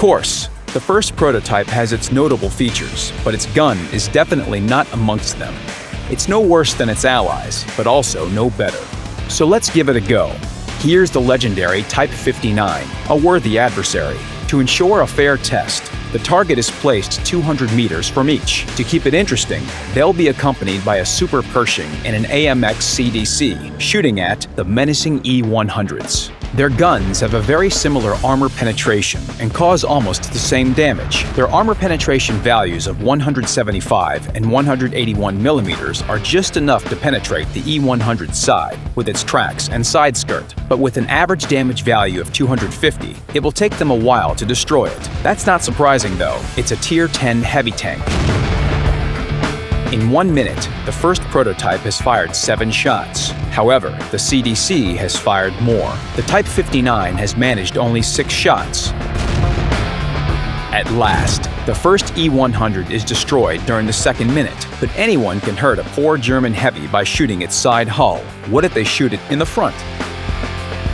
course, the first prototype has its notable features, but its gun is definitely not amongst them. It's no worse than its allies, but also no better. So let's give it a go. Here's the legendary Type 59, a worthy adversary. To ensure a fair test, the target is placed 200 meters from each. To keep it interesting, they'll be accompanied by a Super Pershing and an AMX CDC, shooting at the menacing E-100s. Their guns have a very similar armor penetration and cause almost the same damage. Their armor penetration values of 175 and 181 millimeters are just enough to penetrate the E-100's side with its tracks and side skirt. But with an average damage value of 250, it will take them a while to destroy it. That's not surprising though, it's a Tier 10 heavy tank. In 1 minute, the first prototype has fired 7 shots. However, the CDC has fired more. The Type 59 has managed only 6 shots. At last, the first E-100 is destroyed during the second minute, but anyone can hurt a poor German heavy by shooting its side hull. What if they shoot it in the front?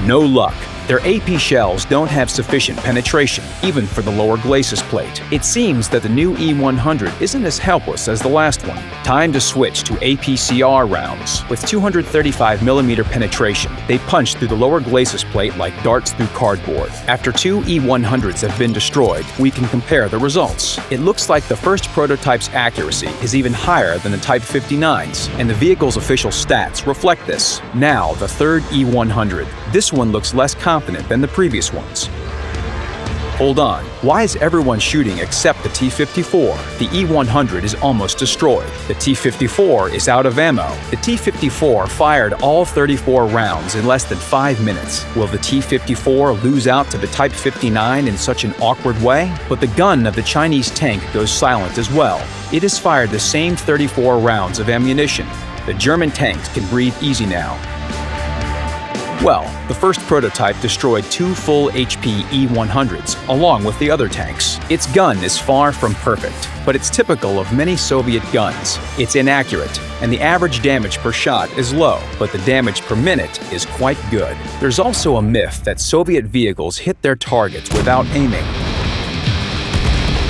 No luck. Their AP shells don't have sufficient penetration, even for the lower glacis plate. It seems that the new E-100 isn't as helpless as the last one. Time to switch to APCR rounds. With 235mm penetration, they punch through the lower glacis plate like darts through cardboard. After 2 E-100s have been destroyed, we can compare the results. It looks like the first prototype's accuracy is even higher than the Type 59's, and the vehicle's official stats reflect this. Now, the third E-100. This one looks less confident than the previous ones. Hold on, why is everyone shooting except the T-54? The E-100 is almost destroyed. The T-54 is out of ammo. The T-54 fired all 34 rounds in less than 5 minutes. Will the T-54 lose out to the Type 59 in such an awkward way? But the gun of the Chinese tank goes silent as well. It has fired the same 34 rounds of ammunition. The German tanks can breathe easy now. Well, the first prototype destroyed 2 full HP E-100s, along with the other tanks. Its gun is far from perfect, but it's typical of many Soviet guns. It's inaccurate, and the average damage per shot is low, but the damage per minute is quite good. There's also a myth that Soviet vehicles hit their targets without aiming.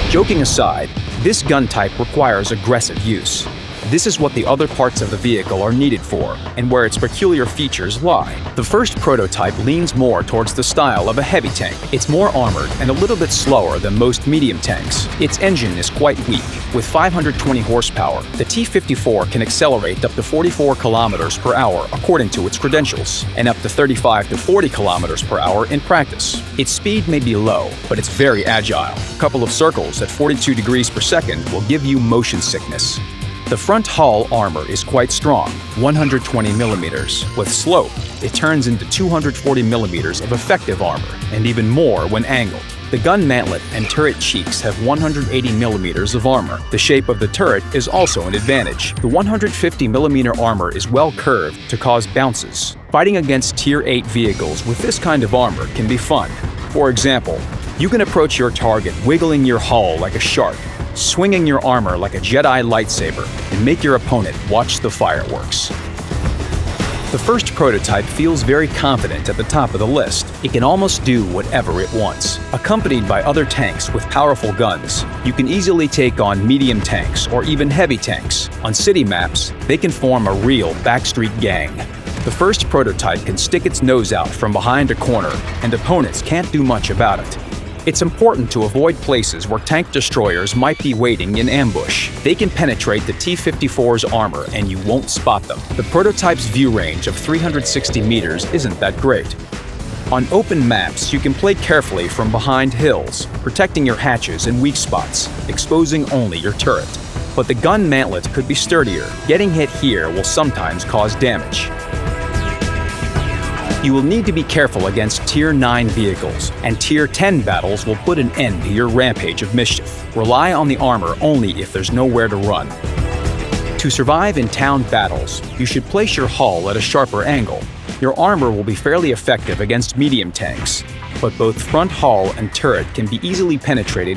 Joking aside, this gun type requires aggressive use. This is what the other parts of the vehicle are needed for, and where its peculiar features lie. The first prototype leans more towards the style of a heavy tank. It's more armored and a little bit slower than most medium tanks. Its engine is quite weak. With 520 horsepower, the T-54 can accelerate up to 44 kilometers per hour according to its credentials, and up to 35 to 40 kilometers per hour in practice. Its speed may be low, but it's very agile. A couple of circles at 42 degrees per second will give you motion sickness. The front hull armor is quite strong, 120 millimeters. With slope, it turns into 240 millimeters of effective armor, and even more when angled. The gun mantlet and turret cheeks have 180 millimeters of armor. The shape of the turret is also an advantage. The 150 millimeter armor is well curved to cause bounces. Fighting against Tier 8 vehicles with this kind of armor can be fun. For example, you can approach your target wiggling your hull like a shark, swinging your armor like a Jedi lightsaber, and make your opponent watch the fireworks. The first prototype feels very confident at the top of the list. It can almost do whatever it wants. Accompanied by other tanks with powerful guns, you can easily take on medium tanks or even heavy tanks. On city maps, they can form a real backstreet gang. The first prototype can stick its nose out from behind a corner, and opponents can't do much about it. It's important to avoid places where tank destroyers might be waiting in ambush. They can penetrate the T-54's armor and you won't spot them. The prototype's view range of 360 meters isn't that great. On open maps, you can play carefully from behind hills, protecting your hatches and weak spots, exposing only your turret. But the gun mantlet could be sturdier. Getting hit here will sometimes cause damage. You will need to be careful against Tier 9 vehicles, and Tier 10 battles will put an end to your rampage of mischief. Rely on the armor only if there's nowhere to run. To survive in town battles, you should place your hull at a sharper angle. Your armor will be fairly effective against medium tanks, but both front hull and turret can be easily penetrated